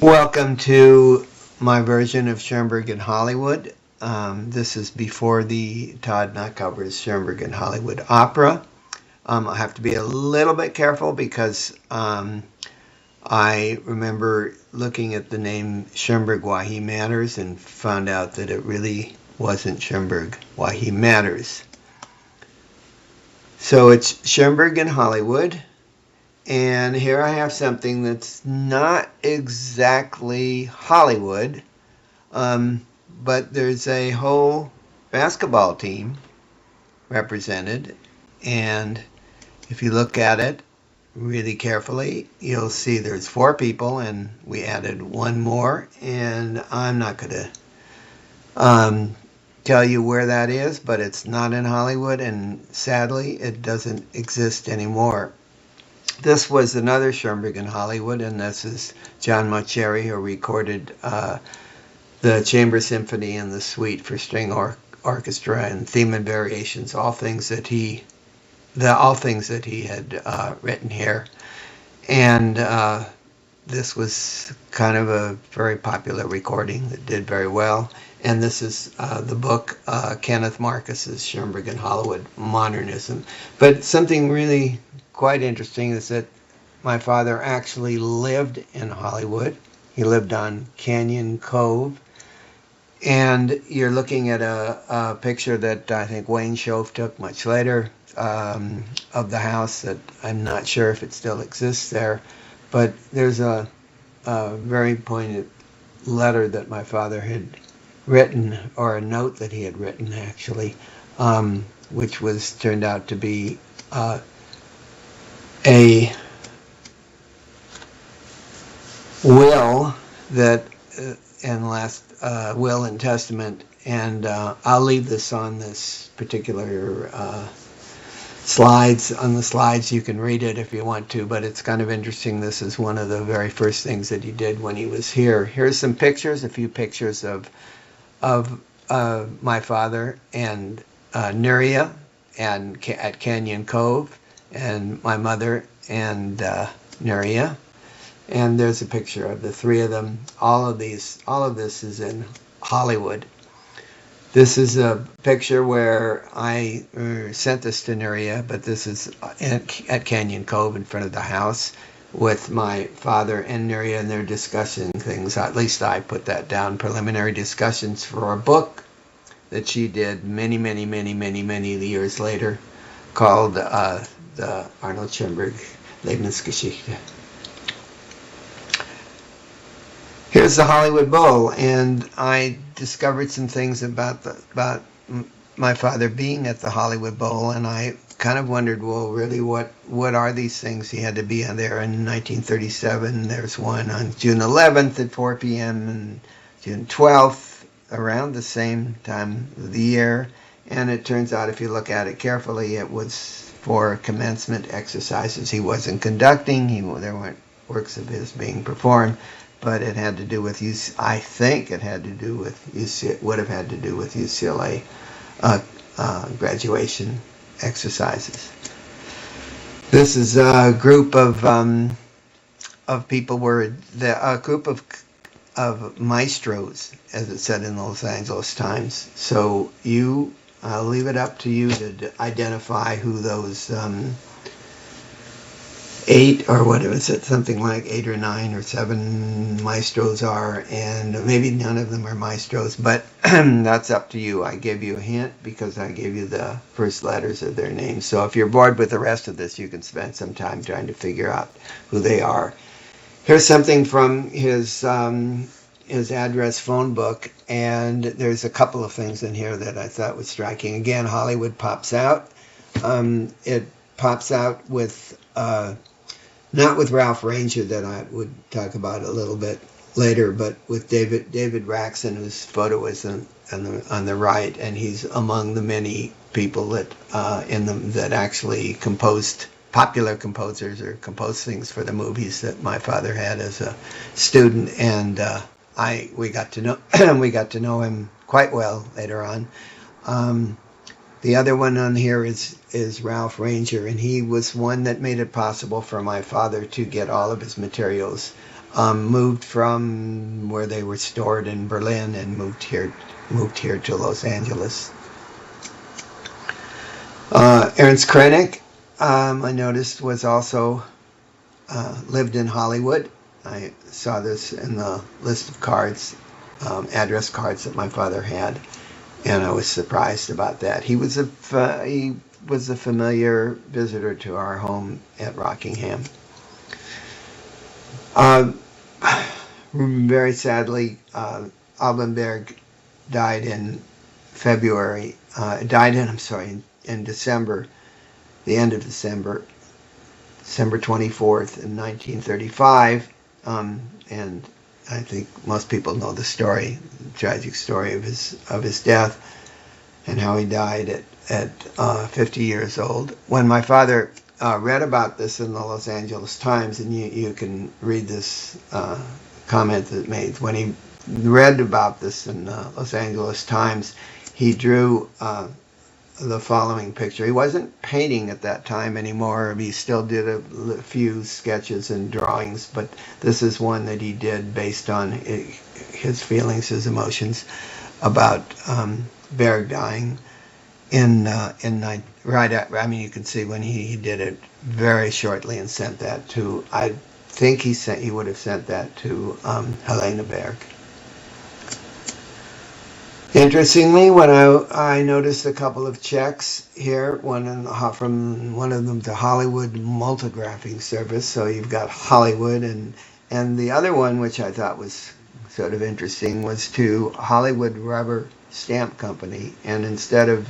Welcome to my version of Schoenberg in Hollywood. This is before the Tod Machover's Schoenberg in Hollywood opera. I have to be a little bit careful because I remember looking at the name Schoenberg Why He Matters and found out that it really wasn't Schoenberg Why He Matters. So it's Schoenberg in Hollywood. And here I have something that's not exactly Hollywood, but there's a whole basketball team represented. And if you look at it really carefully, you'll see there's 4 people, and we added one more. And I'm not going to tell you where that is, but it's not in Hollywood, and sadly, it doesn't exist anymore. This was another Schoenberg in Hollywood, and this is Tod Machover, who recorded the Chamber Symphony and the Suite for String Orchestra and Theme and Variations, all things that he had written here. And this was kind of a very popular recording that did very well. And this is the book, Kenneth Marcus's Schoenberg in Hollywood, Modernism. But something really quite interesting is that my father actually lived in Hollywood. He lived on Canyon Cove. And you're looking at a picture that I think Wayne Schoaf took much later of the house that I'm not sure if it still exists there. But there's a very poignant letter that my father had written, or a note that he had written actually, which was turned out to be a will that will and testament, and I'll leave this on this particular slides. On the slides, you can read it if you want to, but it's kind of interesting. This is one of the very first things that he did when he was here. Here's some pictures, a few pictures of my father and Nuria and at Canyon Cove, and my mother and Nuria. And there's a picture of the 3 of them. All of this is in Hollywood. This is a picture where I sent this to Nuria, but this is at Canyon Cove in front of the house with my father and Nuria, and they're discussing things. At least I put that down, preliminary discussions for a book that she did many years later called the Arnold Schoenberg Lebensgeschichte. Here's the Hollywood Bowl, and I discovered some things about my father being at the Hollywood Bowl, and I kind of wondered, well, really, what are these things? He had to be there in 1937. There's one on June 11th at 4 p.m. and June 12th, around the same time of the year. And it turns out, if you look at it carefully, it was for commencement exercises. He wasn't conducting. There weren't works of his being performed, but it had to do with I think it had to do with would have had to do with UCLA graduation exercises. This is a group of people, a group of maestros, as it said in the Los Angeles Times. So I'll leave it up to you to identify who those 8 or what is it, something like 8 or 9 or 7 maestros are, and maybe none of them are maestros, but that's up to you. I gave you a hint because I gave you the first letters of their names. So if you're bored with the rest of this, you can spend some time trying to figure out who they are. Here's something from his address phone book, and there's a couple of things in here that I thought was striking. Again, Hollywood pops out. It pops out with not with Ralph Ranger, that I would talk about a little bit later, but with David Raxon, whose photo is on the right, and he's among the many people that actually composed, popular composers, or composed things for the movies that my father had as a student, and we got to know him quite well later on. The other one on here is Ralph Ranger, and he was one that made it possible for my father to get all of his materials moved from where they were stored in Berlin and moved here to Los Angeles. Ernst Krenek, I noticed, was also lived in Hollywood. I saw this in the list of cards, address cards that my father had, and I was surprised about that. He was a familiar visitor to our home at Rockingham. Very sadly, Albenberg died in in December, the end of December 24th in 1935. And I think most people know the story, the tragic story of his death and how he died at 50 years old. When my father read about this in the Los Angeles Times, and you can read this comment that made when he read about this in the Los Angeles Times, he drew the following picture. He wasn't painting at that time anymore. He still did a few sketches and drawings, but this is one that he did based on his feelings, his emotions about Berg dying you can see when he did it very shortly and sent that to, I think he would have sent that to Helena Berg. Interestingly, when I noticed a couple of checks here, from one of them to Hollywood Multigraphing Service, so you've got Hollywood, and the other one, which I thought was sort of interesting, was to Hollywood Rubber Stamp Company, and instead of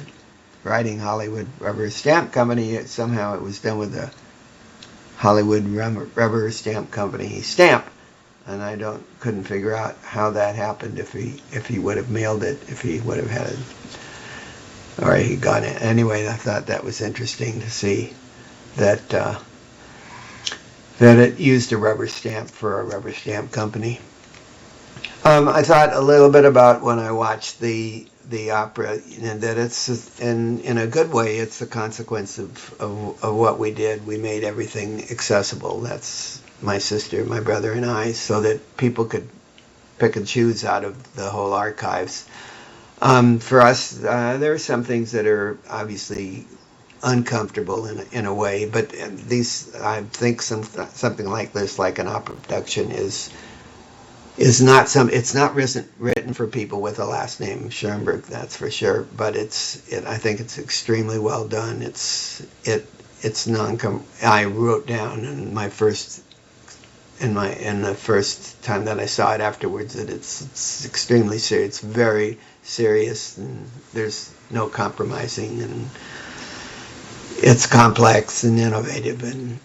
writing Hollywood Rubber Stamp Company, somehow it was done with the Hollywood Rubber Stamp Company stamp. And I couldn't figure out how that happened, if he would have mailed it, if he would have had it, or he got it. Anyway, I thought that was interesting to see that it used a rubber stamp for a rubber stamp company. I thought a little bit about when I watched the opera, and that it's in a good way. It's the consequence of what we did. We made everything accessible. That's my sister, my brother, and I, so that people could pick and choose out of the whole archives. For us, there are some things that are obviously uncomfortable in a way, but I think something like this, like an opera production, it's not written for people with a last name Schoenberg, that's for sure. But I think it's extremely well done. I wrote down in the first time that I saw it afterwards that it's extremely serious. It's very serious, and there's no compromising, and it's complex and innovative, and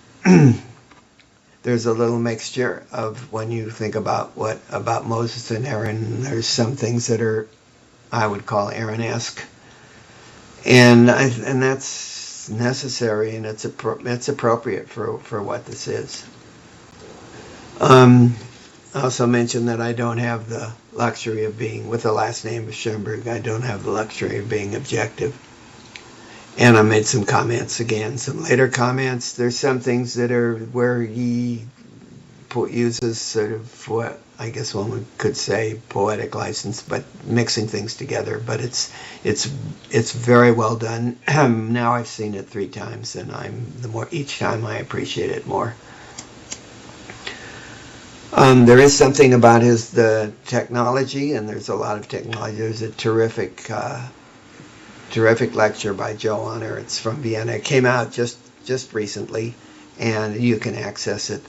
there's a little mixture of, when you think about about Moses and Aaron, there's some things that are, I would call, Aaron-esque, and that's necessary, and it's appropriate for what this is. I also mentioned that I don't have the luxury of being, with the last name of Schoenberg, I don't have the luxury of being objective. And I made some comments again, some later comments. There's some things that are where he uses sort of what I guess one could say poetic license, but mixing things together. But it's very well done. Now I've seen it 3 times, and each time I appreciate it more. There is something about the technology, and there's a lot of technology. There's a terrific lecture by Joe Honor. It's from Vienna. It came out just recently, and you can access it.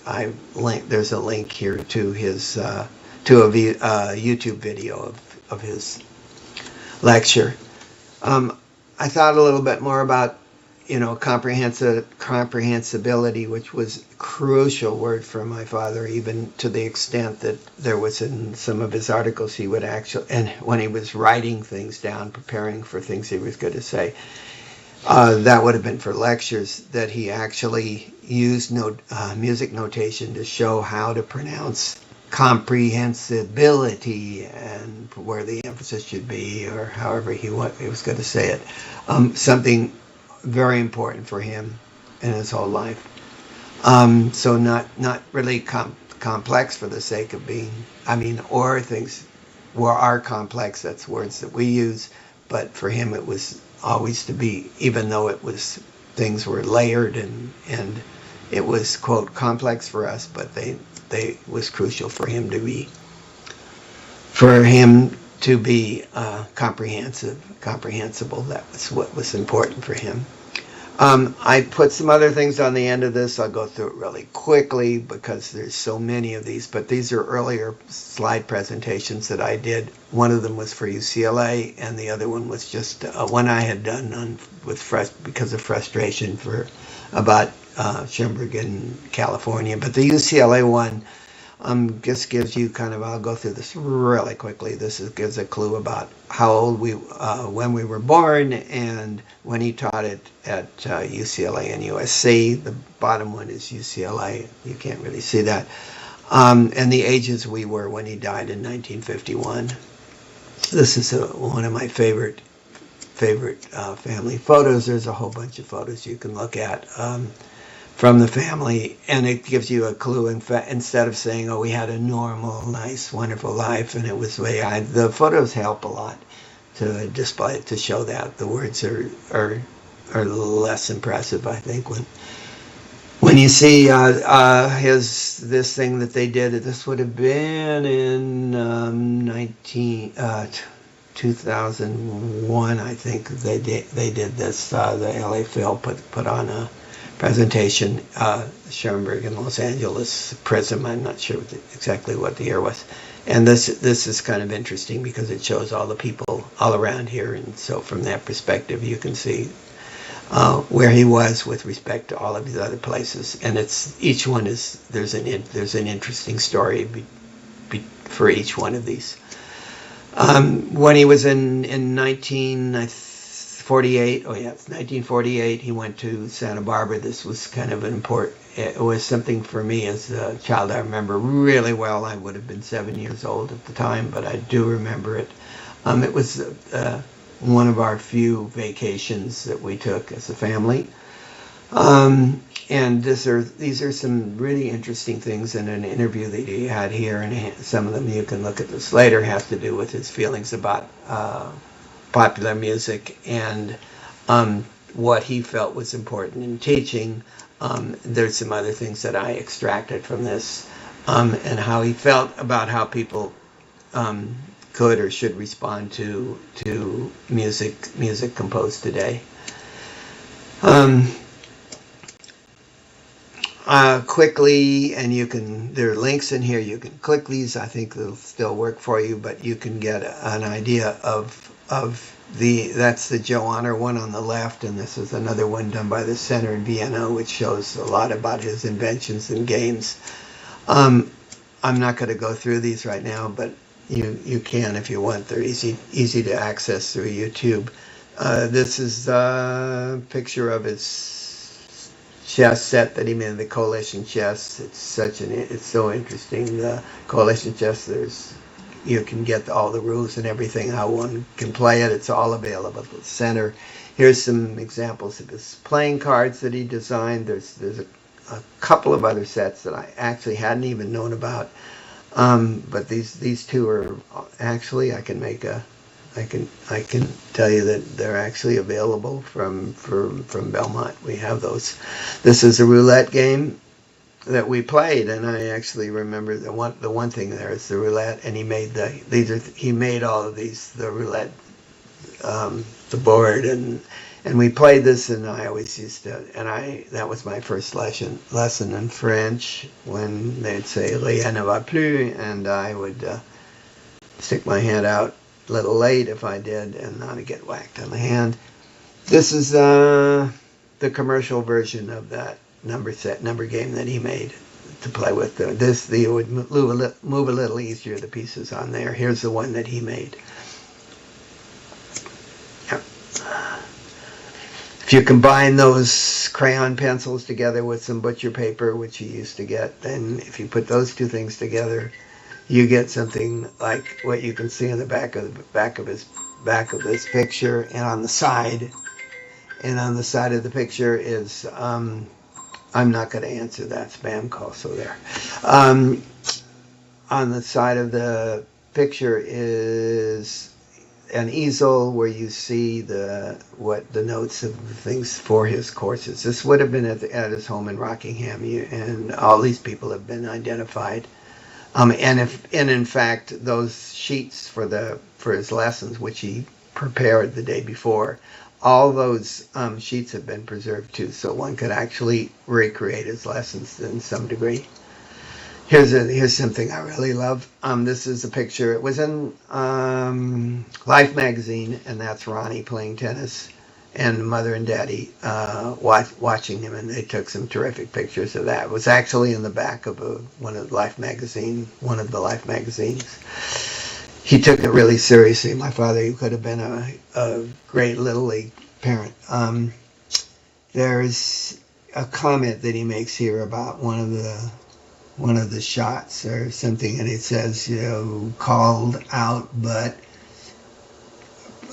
There's a link here to his a YouTube video of his lecture. I thought a little bit more about comprehensibility, which was a crucial word for my father, even to the extent that there was in some of his articles he would actually, and when he was writing things down, preparing for things he was going to say, that would have been for lectures, that he actually used music notation to show how to pronounce comprehensibility and where the emphasis should be, or however he was going to say it. Something very important for him in his whole life. So not really complex for the sake of being, I mean, or things are complex, that's words that we use, but for him it was always to be, even though it was, things were layered and it was, quote, complex for us, but they was crucial for him to be, comprehensible. That was what was important for him. I put some other things on the end of this. I'll go through it really quickly because there's so many of these, but these are earlier slide presentations that I did. One of them was for UCLA, and the other one was just one I had done because of frustration about Schoenberg in California. But the UCLA one just gives you kind of, I'll go through this really quickly. Gives a clue about how old when we were born, and when he taught it at UCLA and USC. The bottom one is UCLA. You can't really see that. And the ages we were when he died in 1951. This is one of my favorite family photos. There's a whole bunch of photos you can look at from the family, and it gives you a clue. In fact, instead of saying, "Oh, we had a normal, nice, wonderful life," and it was the photos help a lot to display, to show that the words are less impressive. I think when you see this thing that they did, this would have been in 2001, I think they did this. The LA Phil put on a presentation, Schoenberg in Los Angeles Prism. I'm not sure exactly what the year was. And this is kind of interesting because it shows all the people all around here, and so from that perspective you can see where he was with respect to all of these other places. And each one there's an interesting story for each one of these. When he was in 1948, it's 1948, he went to Santa Barbara. This was kind of it was something for me as a child I remember really well. I would have been 7 years old at the time, but I do remember it. It was one of our few vacations that we took as a family. And these are some really interesting things in an interview that he had here, and some of them you can look at this later, have to do with his feelings about popular music and what he felt was important in teaching. There's some other things that I extracted from this, and how he felt about how people could or should respond to music composed today. Quickly, and there are links in here, you can click these. I think they'll still work for you, but you can get an idea of that's the Joe Honor one on the left, and this is another one done by the Center in Vienna, which shows a lot about his inventions and games. I'm not going to go through these right now, but you can if you want. They're easy to access through YouTube. This is a picture of his chess set that he made, the coalition chess. It's so interesting. The coalition chess, you can get all the rules and everything, how one can play it. It's all available at the center. Here's some examples of his playing cards that he designed. There's a couple of other sets that I actually hadn't even known about. But these two are actually, I can tell you that they're actually available from Belmont. We have those. This is a roulette game that we played, and I actually remember the one thing there is the roulette, and he made all of these, the roulette, the board, and we played this, and I always used to, that was my first lesson in French, when they'd say rien ne va plus, and I would stick my hand out a little late if I did, and not get whacked on the hand. This is the commercial version of that number game that he made to play with. You would move a little easier the pieces on there. Here's the one that he made. Yep. If you combine those crayon pencils together with some butcher paper, which you used to get, then if you put those two things together, you get something like what you can see in the back of this picture, and on the side of the picture is I'm not going to answer that spam call, so there. Um, on the side of the picture is an easel where you see the notes of the things for his courses. This would have been at his home in Rockingham, and all these people have been identified. And in fact, those sheets for his lessons, which he prepared the day before, all those sheets have been preserved too, so one could actually recreate his lessons in some degree. Here's something I really love. This is a picture. It was in Life magazine, and that's Ronnie playing tennis, and Mother and Daddy watching him, and they took some terrific pictures of that. It was actually in the back of one of the Life magazines. He took it really seriously. My father, he could have been a great Little League parent. There's a comment that he makes here about one of the shots or something, and it says, called out, but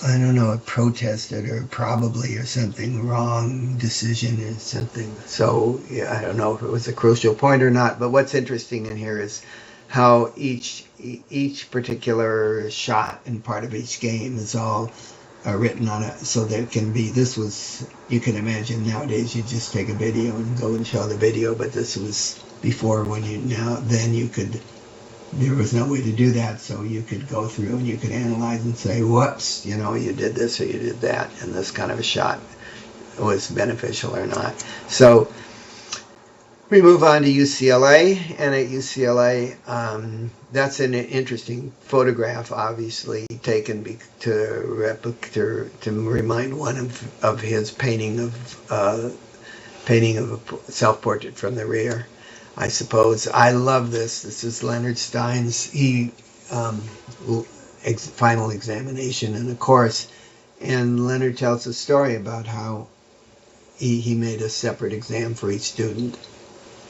I don't know, it protested or probably or something, wrong decision or something. So yeah, I don't know if it was a crucial point or not, but what's interesting in here is how each particular shot and part of each game is all written on it, so there can be, you can imagine nowadays you just take a video and go and show the video, but this was before there was no way to do that, so you could go through and you could analyze and say, whoops, you did this or you did that, and this kind of a shot was beneficial or not. So we move on to UCLA, and at UCLA, that's an interesting photograph, obviously taken to remind one of his painting of a self-portrait from the rear, I suppose. I love this. This is Leonard Stein's final examination in a course, and Leonard tells a story about how he made a separate exam for each student,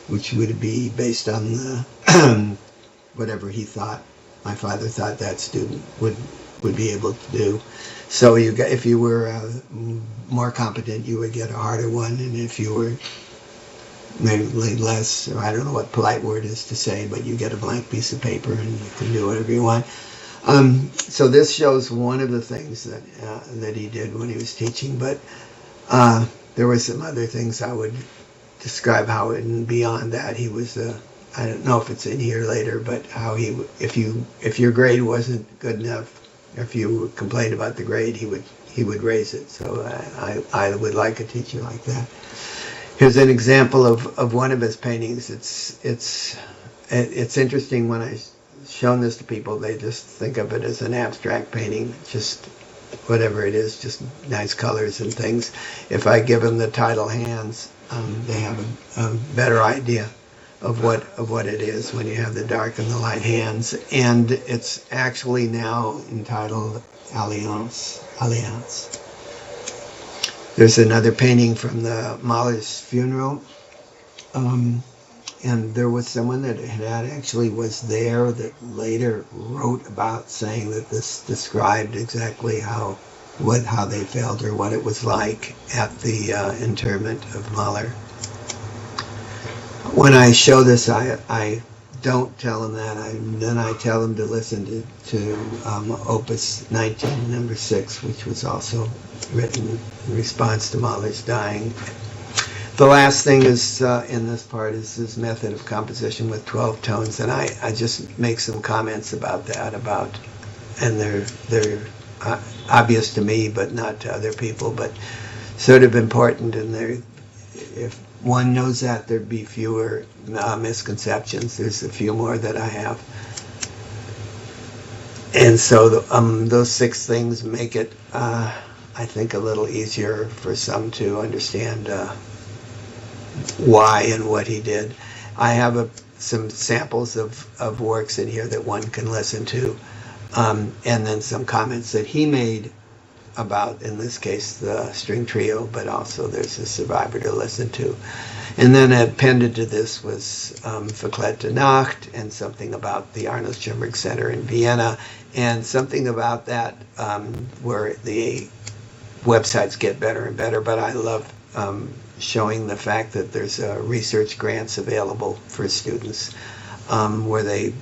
which would be based on the whatever my father thought that student would be able to do. So if you were more competent, you would get a harder one, and if you were maybe less, or I don't know what polite word is to say, but you get a blank piece of paper and you can do whatever you want. So this shows one of the things that he did when he was teaching, but there were some other things I would describe how, and beyond that, he was I don't know if it's in here later, but how if your grade wasn't good enough, if you complained about the grade, he would raise it. So I would like a teacher like that. Here's an example of one of his paintings. It's interesting. When I've shown this to people, they just think of it as an abstract painting, just whatever it is, just nice colors and things. If I give them the title Hands, they have a better idea of what it is when you have the dark and the light hands. And it's actually now entitled Alliance. There's another painting from the Mahler's funeral. And there was someone that actually was there that later wrote about saying that this described exactly how they felt or what it was like at the interment of Mahler. When I show this, I don't tell them that. Then I tell them to listen to Opus 19, number 6, which was also written in response to Mahler's dying. The last thing is in this part is his method of composition with 12 tones, and I just make some comments about that, and they're obvious to me, but not to other people, but sort of important, and if one knows that, there'd be fewer misconceptions. There's a few more that I have. And so those 6 things make it, I think, a little easier for some to understand why and what he did. I have some samples of works in here that one can listen to, and then some comments that he made about, in this case, the string trio, but also there's a survivor to listen to. And then appended to this was Verklärte Nacht, and something about the Arnold Schoenberg Center in Vienna, and something about that where the websites get better and better, but I love showing the fact that there's research grants available for students where they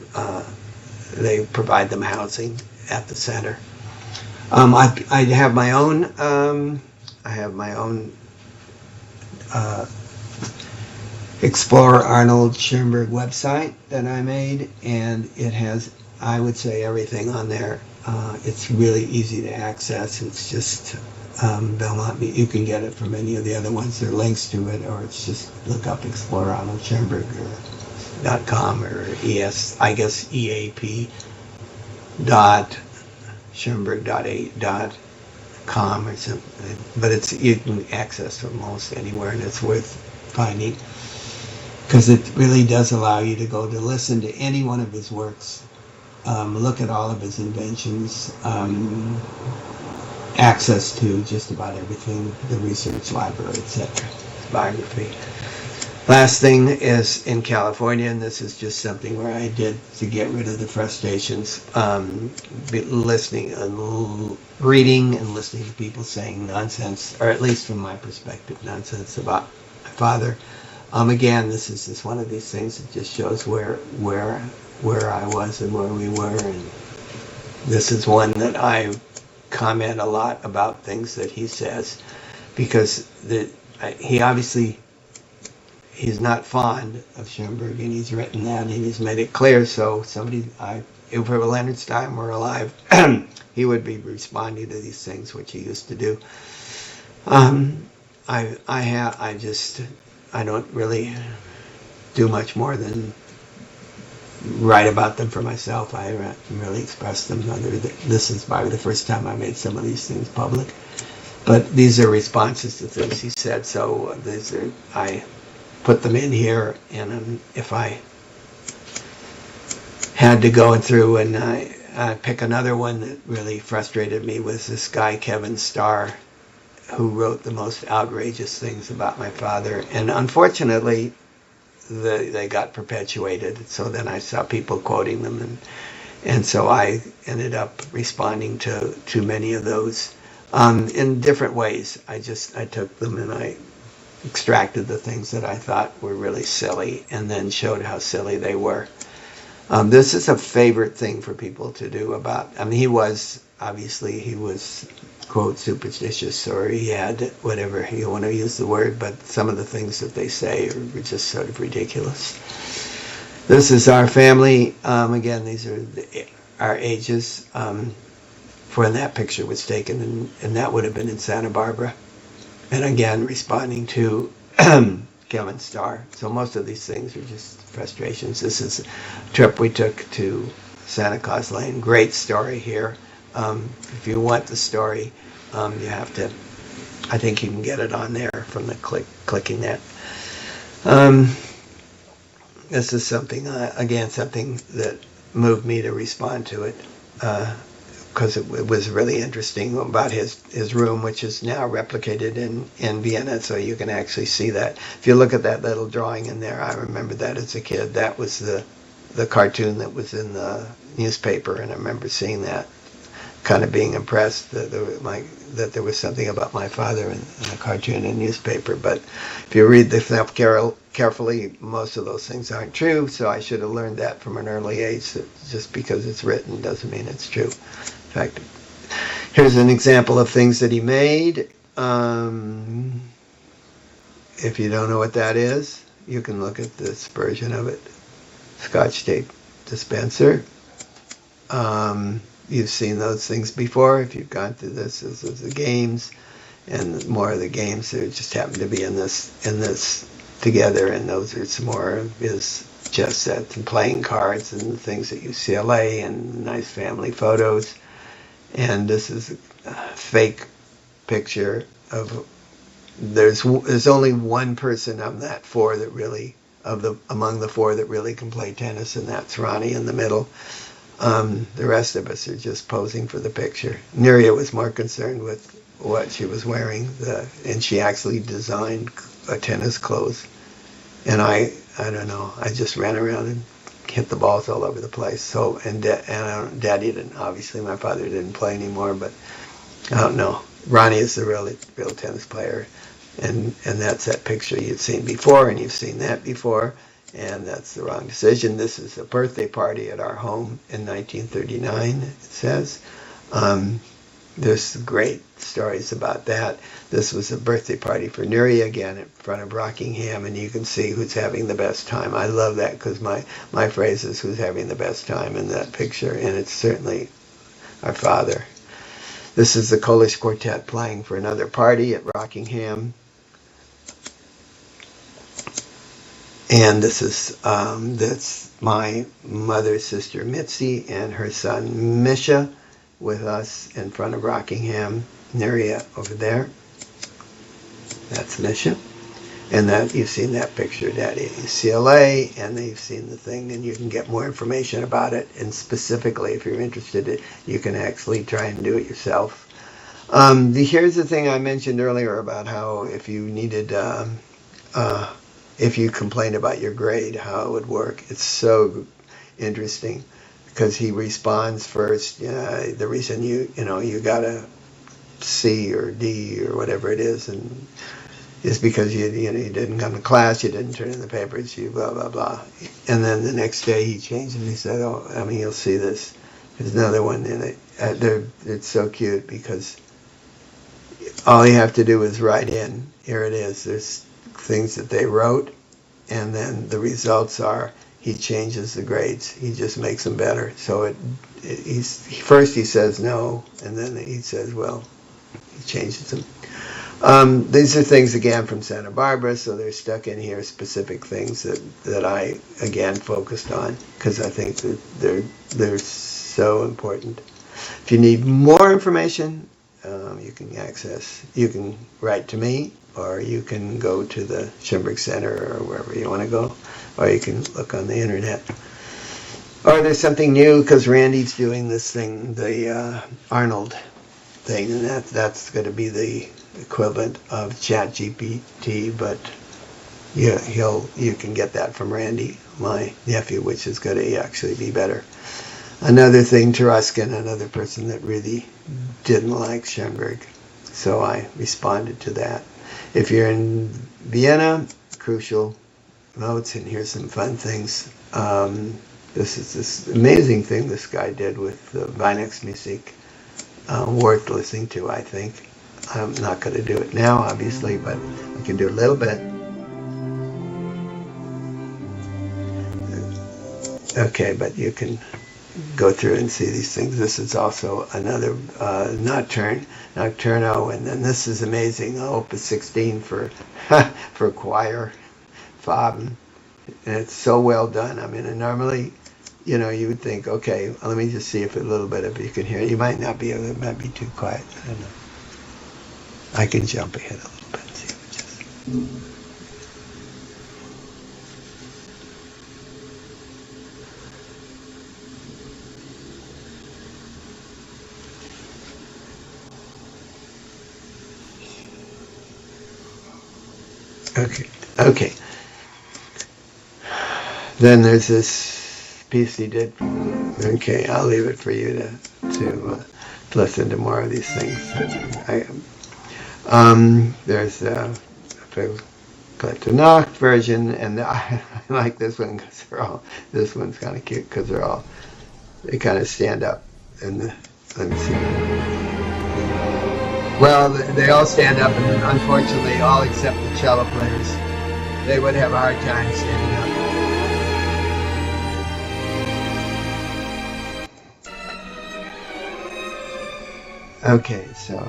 provide them housing at the center. I have my own Explore Arnold Schoenberg website that I made, and it has, I would say, everything on there. It's really easy to access. It's just Belmont. You can get it from any of the other ones. There are links to it, or it's just look up Explore Arnold Schoenberg or .com or EAP Schoenberg.com or something. But you can access it almost anywhere, and it's worth finding, because it really does allow you to go to listen to any one of his works, look at all of his inventions, access to just about everything, the research library, etc. Biography. Last thing is in California, and this is just something where I did to get rid of the frustrations, listening and reading and listening to people saying nonsense, or at least from my perspective, nonsense about my father. Again, this is just one of these things that just shows where I was and where we were, and this is one that I comment a lot about things that he says, because he's not fond of Schoenberg, and he's written that, and he's made it clear. So if Leonard Stein were alive, he would be responding to these things, which he used to do. I don't really do much more than write about them for myself. I haven't really expressed them. This is probably the first time I made some of these things public. But these are responses to things he said, so I put them in here, and if I had to go through and I pick another one that really frustrated me, was this guy Kevin Starr, who wrote the most outrageous things about my father, and unfortunately they got perpetuated. So then I saw people quoting them, and so I ended up responding to many of those in different ways. I took them and I extracted the things that I thought were really silly, and then showed how silly they were. This is a favorite thing for people to do he was quote superstitious, or he had whatever you want to use the word, but some of the things that they say are just sort of ridiculous. This is our family. Again, these are our ages for when that picture was taken, and that would have been in Santa Barbara. And again, responding to Kevin Starr. So most of these things are just frustrations. This is a trip we took to Santa Claus Lane. Great story here. If you want the story, you have to, I think you can get it on there from the clicking that. This is something that moved me to respond to it, because it was really interesting about his room, which is now replicated in Vienna, so you can actually see that. If you look at that little drawing in there, I remember that as a kid. That was the cartoon that was in the newspaper, and I remember seeing that, kind of being impressed that there was something about my father in a cartoon and newspaper. But if you read the stuff carefully, most of those things aren't true, so I should have learned that from an early age, that just because it's written doesn't mean it's true. In fact, here's an example of things that he made. If you don't know what that is, you can look at this version of it. Scotch tape dispenser. You've seen those things before if you've gone through this. This is the games, and more of the games that just happen to be in this together, and those are some more of his chess sets and playing cards and the things at UCLA and nice family photos. And this is a fake picture of, there's only one person of that four that really, among the four that really can play tennis, and that's Ronnie in the middle. The rest of us are just posing for the picture. Nuria was more concerned with what she was wearing, and she actually designed tennis clothes. And I don't know, I just ran around and hit the balls all over the place. So, and Daddy didn't, obviously my father didn't play anymore, but I don't know. Ronnie is the real tennis player. And that's that picture you've seen before, and you've seen that before, and that's the wrong decision. This is a birthday party at our home in 1939, it says. There's great stories about that. This was a birthday party for Nuria again in front of Rockingham, and you can see who's having the best time. I love that because my phrase is who's having the best time in that picture, and it's certainly our father. This is the Polish Quartet playing for another party at Rockingham. And this is that's my mother's sister Mitzi and her son Misha with us in front of Rockingham. Nuria over there. That's Misha. And that you've seen that picture at UCLA, and you've seen the thing, and you can get more information about it. And specifically, if you're interested, you can actually try and do it yourself. Here's the thing I mentioned earlier about how if you needed, if you complained about your grade, how it would work. It's so interesting because he responds first. The reason you got a C or D or whatever it is, and is because you didn't come to class, you didn't turn in the papers, you blah blah blah. And then the next day he changed and he said, you'll see this. There's another one in it. It's so cute because all you have to do is write in. Here it is. There's things that they wrote, and then the results are he changes the grades. He just makes them better. So first he says no, and then he says, well, he changes them. These are things again from Santa Barbara, so they're stuck in here, specific things that I again focused on because I think that they're so important. If you need more information, you can write to me, or you can go to the Schoenberg Center or wherever you want to go, or you can look on the internet. Or there's something new because Randy's doing this thing, the Arnold thing, and that's going to be the equivalent of ChatGPT, but yeah, you can get that from Randy, my nephew, which is going to actually be better. Another thing, Taruskin, another person that really didn't like Schoenberg, so I responded to that. If you're in Vienna, crucial notes, and here's some fun things. This is this amazing thing this guy did with the Weihnachtsmusik, worth listening to, I think. I'm not going to do it now, obviously, but I can do a little bit. Okay, but you can go through and see these things. This is also another Nocturno, and then this is amazing, Opus 16 for for choir, fob, and it's so well done. I mean, and normally, you would think, okay, let me just see if a little bit of you can hear it. You might not be able, it might be too quiet. I don't know. I can jump ahead a little bit and see if it just... Okay. Then there's this piece he did. Okay, I'll leave it for you to listen to more of these things. There's a Nacht version, and I like this one because this one's kind of cute because they kind of stand up. And let me see. Well, they all stand up, and unfortunately, all except the cello players, they would have a hard time standing up. Okay, so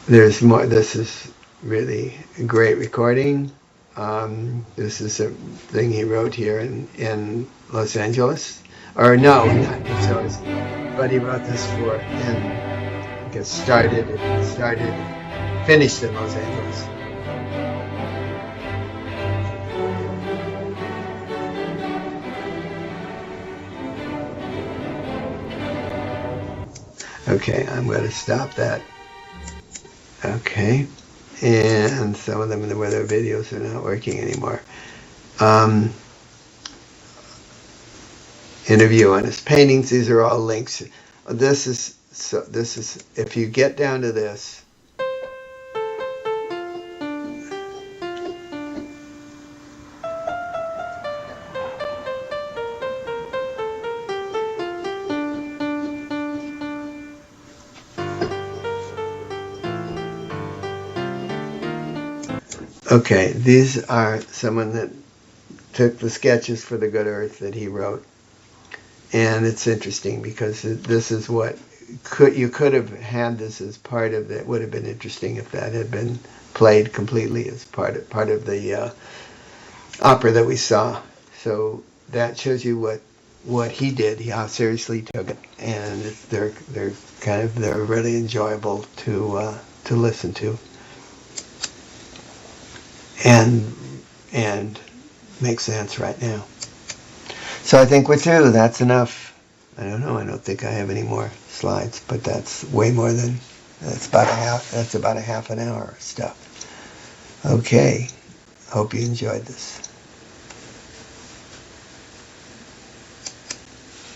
there's more. This is really a great recording. This is a thing he wrote here in Los Angeles. Or no, not Los Angeles, but he wrote this for, and I guess finished in Los Angeles. Okay, I'm going to stop that. Okay, and some of them, where their videos are not working anymore. Interview on his paintings. These are all links. This is So this is, if you get down to this, okay, these are someone that took the sketches for the Good Earth that he wrote. And it's interesting because this is what you could have had this as part of it. Would have been interesting if that had been played completely as part of the opera that we saw. So that shows you what he did, how seriously he took it, and they're really enjoyable to listen to, and make sense right now. So I think we're through. That's enough. I don't know. I don't think I have any more slides, but that's way more than that's about a half an hour of stuff. Okay. Hope you enjoyed this.